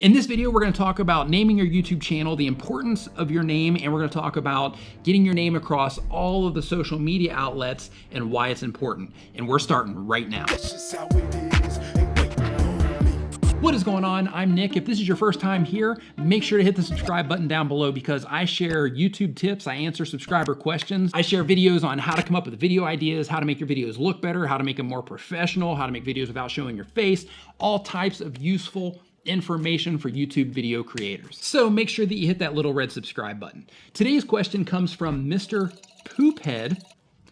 In this video, we're going to talk about naming your YouTube channel, the importance of your name, and we're going to talk about getting your name across all of the social media outlets and why it's important. And we're starting right now. What is going on? I'm Nick. If this is your first time here, make sure to hit the subscribe button down below because I share YouTube tips, I answer subscriber questions, I share videos on how to come up with video ideas, how to make your videos look better, how to make them more professional, how to make videos without showing your face, all types of useful information for YouTube video creators. So make sure that you hit that little red subscribe button. Today's question comes from Mr. Poophead.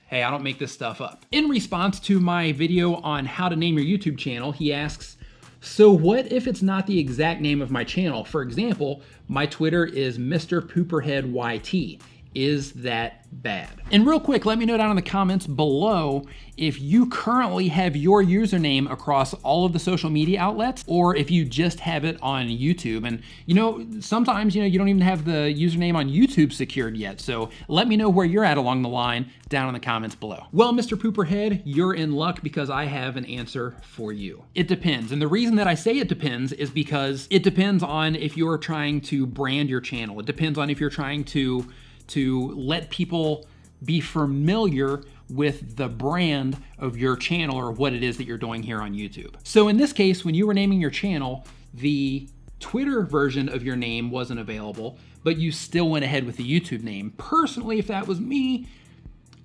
Hey, I don't make this stuff up. In response to my video on how to name your YouTube channel, he asks, so what if it's not the exact name of my channel? For example, my Twitter is Mr. Pooperhead YT. Is that bad? And real quick, let me know down in the comments below if you currently have your username across all of the social media outlets or if you just have it on YouTube. And sometimes you don't even have the username on YouTube secured yet. So let me know where you're at along the line down in the comments below. Well, Mr. Pooperhead, you're in luck because I have an answer for you. It depends. And the reason that I say it depends is because it depends on if you're trying to brand your channel. It depends on if you're trying to let people be familiar with the brand of your channel or what it is that you're doing here on YouTube. So in this case, when you were naming your channel, the Twitter version of your name wasn't available, but you still went ahead with the YouTube name. Personally, if that was me,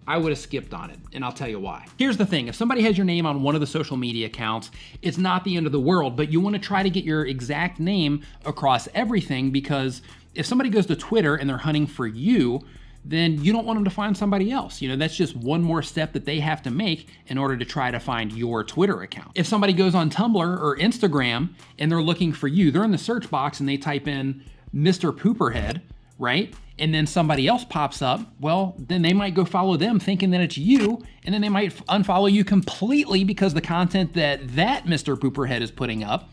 I would have skipped on it, and I'll tell you why. Here's the thing, if somebody has your name on one of the social media accounts, it's not the end of the world, but you wanna try to get your exact name across everything because if somebody goes to Twitter and they're hunting for you, then you don't want them to find somebody else. That's just one more step that they have to make in order to try to find your Twitter account. If somebody goes on Tumblr or Instagram and they're looking for you, they're in the search box and they type in Mr. Pooperhead, right? And then somebody else pops up, well, then they might go follow them thinking that it's you, and then they might unfollow you completely because the content that Mr. Pooperhead is putting up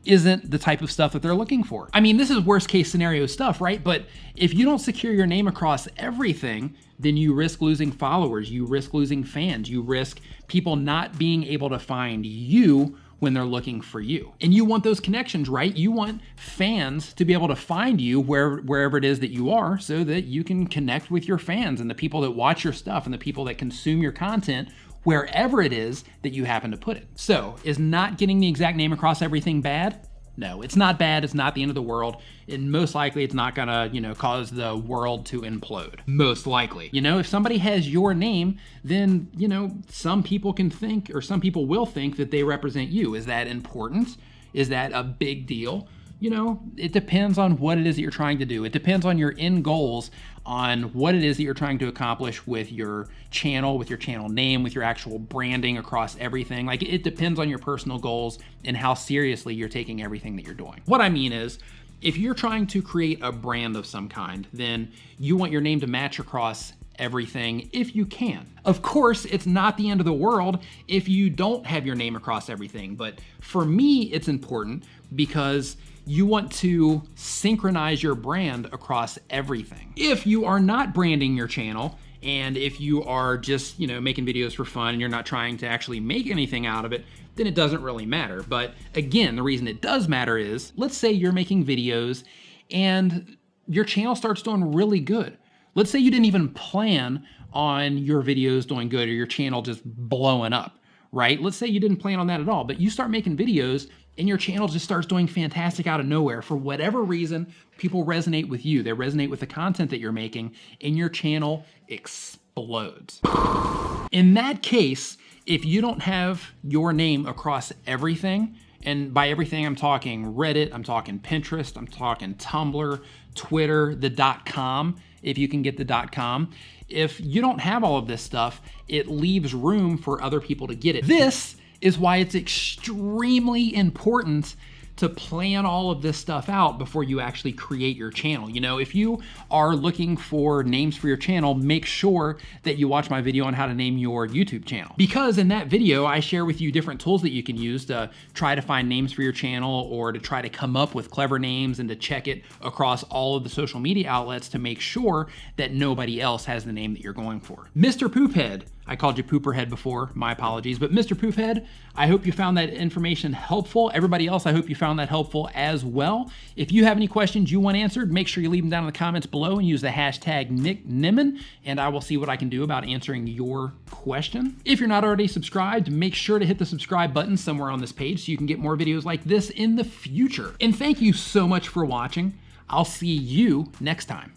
isn't the type of stuff that they're looking for. I mean, this is worst case scenario stuff, right? But if you don't secure your name across everything, then you risk losing followers, you risk losing fans, you risk people not being able to find you when they're looking for you. And you want those connections, right? You want fans to be able to find you wherever it is that you are so that you can connect with your fans and the people that watch your stuff and the people that consume your content wherever it is that you happen to put it. So, is not getting the exact name across everything bad? No, it's not bad. It's not the end of the world. And most likely it's not gonna, cause the world to implode. Most likely. If somebody has your name, then, some people can think, or some people will think that they represent you. Is that important? Is that a big deal? It depends on what it is that you're trying to do. It depends on your end goals, on what it is that you're trying to accomplish with your channel name, with your actual branding across everything. Like, it depends on your personal goals and how seriously you're taking everything that you're doing. What I mean is, if you're trying to create a brand of some kind, then you want your name to match across everything if you can. Of course, it's not the end of the world if you don't have your name across everything, but for me, it's important because you want to synchronize your brand across everything. If you are not branding your channel, and if you are just, making videos for fun and you're not trying to actually make anything out of it, then it doesn't really matter. But again, the reason it does matter is, let's say you're making videos and your channel starts doing really good. Let's say you didn't even plan on your videos doing good or your channel just blowing up, right? Let's say you didn't plan on that at all, but you start making videos and your channel just starts doing fantastic out of nowhere. For whatever reason, people resonate with you. They resonate with the content that you're making, and your channel explodes. In that case, if you don't have your name across everything, and by everything I'm talking Reddit, I'm talking Pinterest, I'm talking Tumblr, Twitter, the .com, if you can get the .com. If you don't have all of this stuff, it leaves room for other people to get it. This is why it's extremely important to plan all of this stuff out before you actually create your channel. If you are looking for names for your channel, make sure that you watch my video on how to name your YouTube channel. Because in that video, I share with you different tools that you can use to try to find names for your channel or to try to come up with clever names and to check it across all of the social media outlets to make sure that nobody else has the name that you're going for. Mr. Poophead, I called you Pooperhead before, my apologies. But Mr. Poofhead, I hope you found that information helpful. Everybody else, I hope you found that helpful as well. If you have any questions you want answered, make sure you leave them down in the comments below and use the hashtag nicknimmin, and I will see what I can do about answering your question. If you're not already subscribed, make sure to hit the subscribe button somewhere on this page so you can get more videos like this in the future. And thank you so much for watching. I'll see you next time.